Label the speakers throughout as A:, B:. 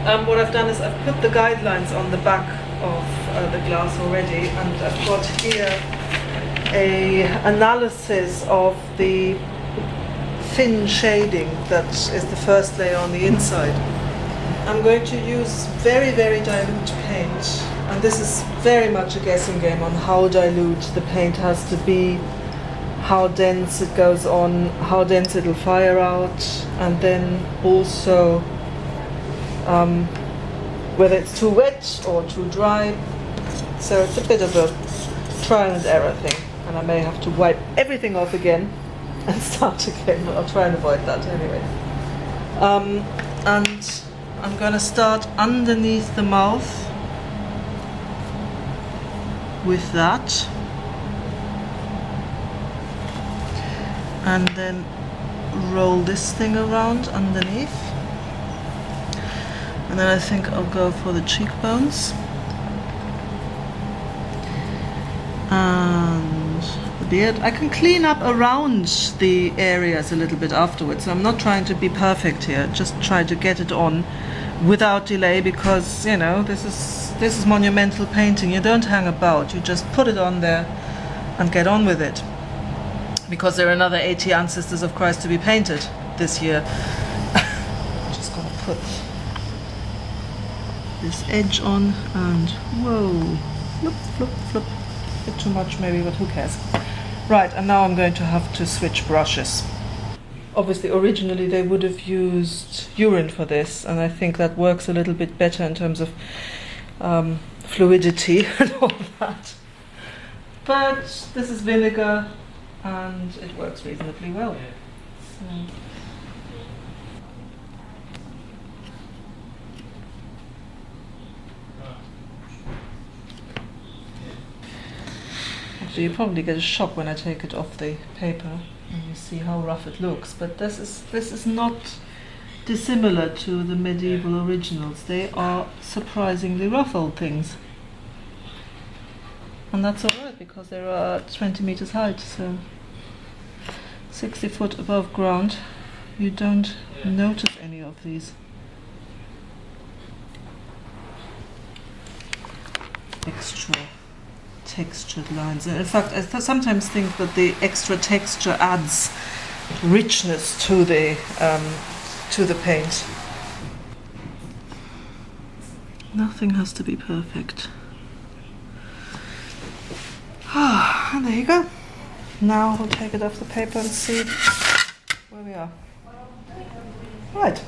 A: What I've done is I've put the guidelines on the back of the glass already, and I've got here a analysis of the thin shading that is the first layer on the inside. I'm going to use very, very dilute paint, and this is very much a guessing game on how dilute the paint has to be, how dense it goes on, how dense it'll fire out, and then also whether it's too wet or too dry. So it's a bit of a trial and error thing, and I may have to wipe everything off again and start again, but I'll try and avoid that anyway. And I'm going to start underneath the mouth with that, and then roll this thing around underneath, and then I think I'll go for the cheekbones and the beard. I can clean up around the areas a little bit afterwards, so I'm not trying to be perfect here, just try to get it on without delay, because you know this is monumental painting. You don't hang about, you just put it on there and get on with it, because there are another 80 Ancestors of Christ to be painted this year. I'm just gonna put this edge on and whoa, flip, flip, flip. A bit too much maybe, but who cares. Right, and now I'm going to have to switch brushes. Obviously originally they would have used urine for this, and I think that works a little bit better in terms of fluidity and all that. But this is vinegar and it works reasonably well. So. Actually, you probably get a shock when I take it off the paper and you see how rough it looks. But this is not dissimilar to the medieval originals. They are surprisingly rough old things. And that's alright, because they are 20 meters height, so 60 foot above ground. You don't notice any of these extra textured lines. And in fact, I sometimes think that the extra texture adds richness to the paint. Nothing has to be perfect. And there you go. Now we'll take it off the paper and see where we are. Right.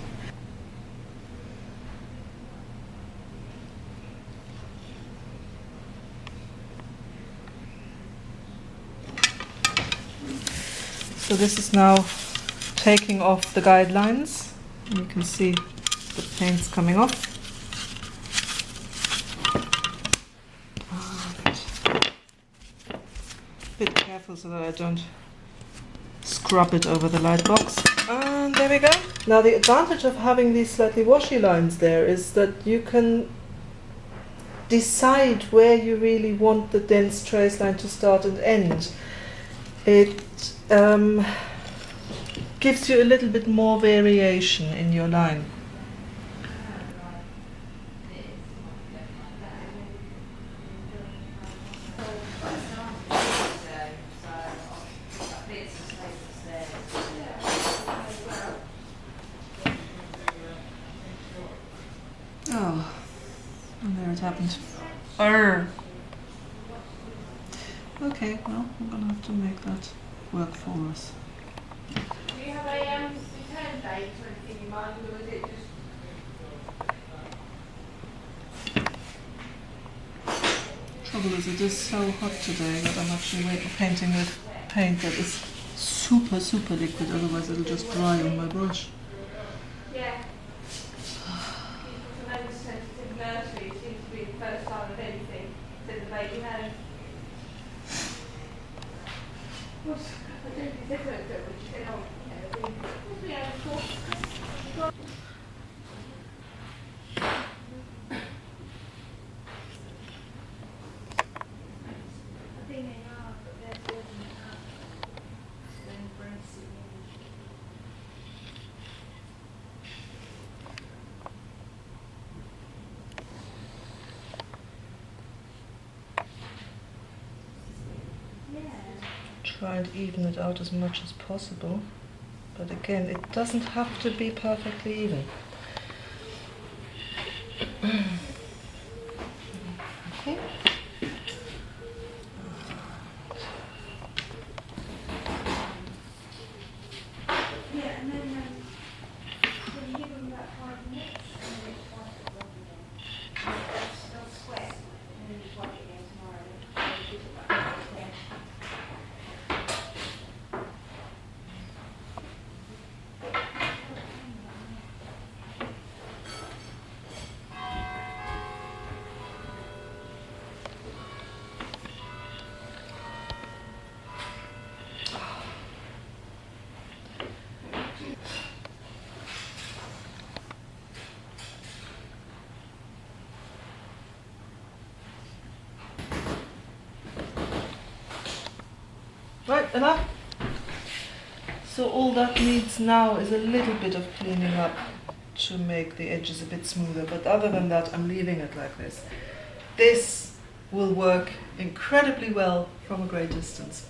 A: So this is now taking off the guidelines. You can see the paint's coming off. Bit careful so that I don't scrub it over the light box. And there we go. Now the advantage of having these slightly washy lines there is that you can decide where you really want the dense trace line to start and end. It gives you a little bit more variation in your line. Oh, and there it happened. Arr. Okay, well, I'm gonna have to make that work for us.
B: Do you have a return date or anything in mind, or is it just...
A: Trouble is, it is so hot today that I'm actually painting with paint that is super, super liquid, otherwise it'll just dry on my brush.
B: Yeah. People to sensitive nursery, it seems to be the first time of anything, said the baby has. Well, I don't think they don't do it, but she said, oh, we have a course. I think they are, but they're building it up. They're embracing it.
A: try and even it out as much as possible. But again, it doesn't have to be perfectly even. Okay.
B: Yeah, and then when you give them about 5 minutes, and then just wipe it off again. They'll sweat, and then just wipe it again tomorrow. And then just about 5 minutes.
A: Right, enough. So all that needs now is a little bit of cleaning up to make the edges a bit smoother, but other than that, I'm leaving it like this. This will work incredibly well from a great distance.